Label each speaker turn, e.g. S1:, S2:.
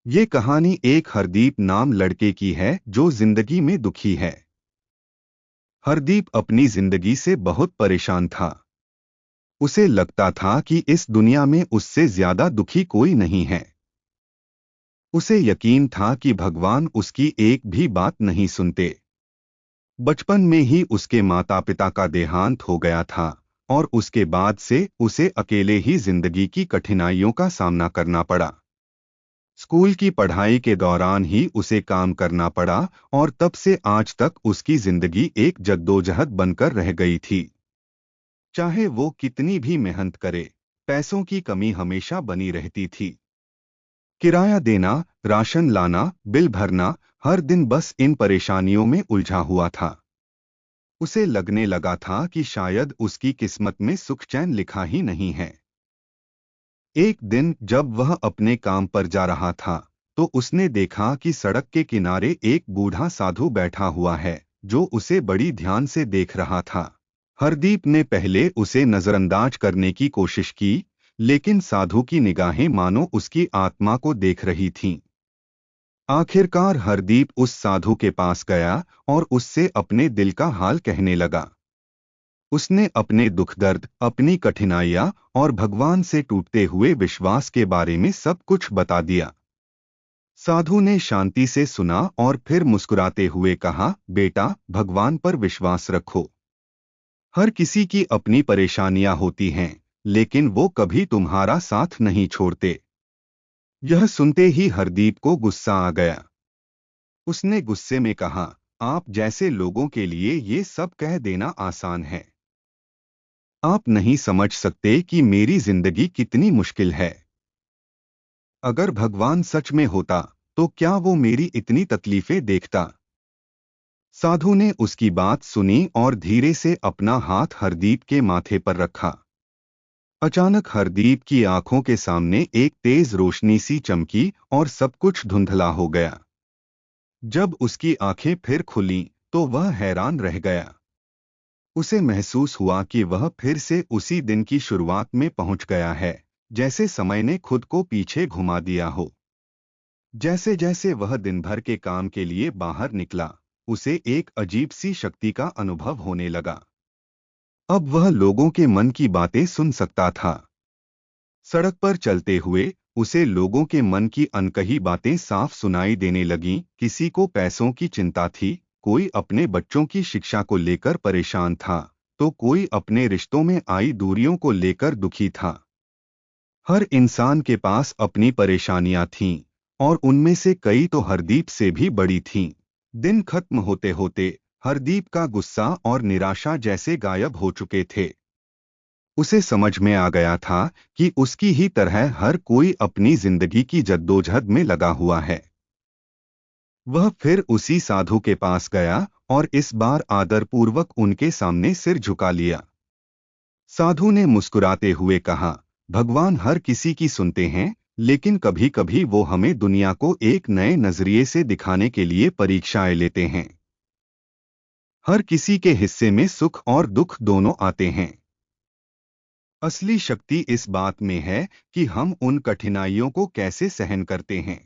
S1: ये कहानी एक हरदीप नाम लड़के की है जो जिंदगी में दुखी है। हरदीप अपनी जिंदगी से बहुत परेशान था। उसे लगता था कि इस दुनिया में उससे ज्यादा दुखी कोई नहीं है। उसे यकीन था कि भगवान उसकी एक भी बात नहीं सुनते। बचपन में ही उसके माता पिता का देहांत हो गया था और उसके बाद से उसे अकेले ही जिंदगी की कठिनाइयों का सामना करना पड़ा। स्कूल की पढ़ाई के दौरान ही उसे काम करना पड़ा और तब से आज तक उसकी जिंदगी एक जद्दोजहद बनकर रह गई थी। चाहे वो कितनी भी मेहनत करे, पैसों की कमी हमेशा बनी रहती थी। किराया देना, राशन लाना, बिल भरना, हर दिन बस इन परेशानियों में उलझा हुआ था। उसे लगने लगा था कि शायद उसकी किस्मत में सुख चैन लिखा ही नहीं है। एक दिन जब वह अपने काम पर जा रहा था तो उसने देखा कि सड़क के किनारे एक बूढ़ा साधु बैठा हुआ है जो उसे बड़ी ध्यान से देख रहा था। हरदीप ने पहले उसे नजरअंदाज करने की कोशिश की, लेकिन साधु की निगाहें मानो उसकी आत्मा को देख रही थीं। आखिरकार हरदीप उस साधु के पास गया और उससे अपने दिल का हाल कहने लगा। उसने अपने दुख दर्द, अपनी कठिनाइयां और भगवान से टूटते हुए विश्वास के बारे में सब कुछ बता दिया। साधु ने शांति से सुना और फिर मुस्कुराते हुए कहा, बेटा, भगवान पर विश्वास रखो। हर किसी की अपनी परेशानियां होती हैं, लेकिन वो कभी तुम्हारा साथ नहीं छोड़ते। यह सुनते ही हरदीप को गुस्सा आ गया। उसने गुस्से में कहा, आप जैसे लोगों के लिए ये सब कह देना आसान है। आप नहीं समझ सकते कि मेरी जिंदगी कितनी मुश्किल है। अगर भगवान सच में होता तो क्या वो मेरी इतनी तकलीफें देखता। साधु ने उसकी बात सुनी और धीरे से अपना हाथ हरदीप के माथे पर रखा। अचानक हरदीप की आंखों के सामने एक तेज रोशनी सी चमकी और सब कुछ धुंधला हो गया। जब उसकी आंखें फिर खुलीं तो वह हैरान रह गया। उसे महसूस हुआ कि वह फिर से उसी दिन की शुरुआत में पहुंच गया है, जैसे समय ने खुद को पीछे घुमा दिया हो। जैसे जैसे वह दिन भर के काम के लिए बाहर निकला, उसे एक अजीब सी शक्ति का अनुभव होने लगा। अब वह लोगों के मन की बातें सुन सकता था। सड़क पर चलते हुए उसे लोगों के मन की अनकही बातें साफ सुनाई देने लगीं। किसी को पैसों की चिंता थी, कोई अपने बच्चों की शिक्षा को लेकर परेशान था, तो कोई अपने रिश्तों में आई दूरियों को लेकर दुखी था। हर इंसान के पास अपनी परेशानियां थीं, और उनमें से कई तो हरदीप से भी बड़ी थीं। दिन खत्म होते होते हरदीप का गुस्सा और निराशा जैसे गायब हो चुके थे। उसे समझ में आ गया था कि उसकी ही तरह हर कोई अपनी जिंदगी की जद्दोजहद में लगा हुआ है। वह फिर उसी साधु के पास गया और इस बार आदरपूर्वक उनके सामने सिर झुका लिया। साधु ने मुस्कुराते हुए कहा, भगवान हर किसी की सुनते हैं, लेकिन कभी कभी वो हमें दुनिया को एक नए नजरिए से दिखाने के लिए परीक्षाएं लेते हैं। हर किसी के हिस्से में सुख और दुख दोनों आते हैं। असली शक्ति इस बात में है कि हम उन कठिनाइयों को कैसे सहन करते हैं।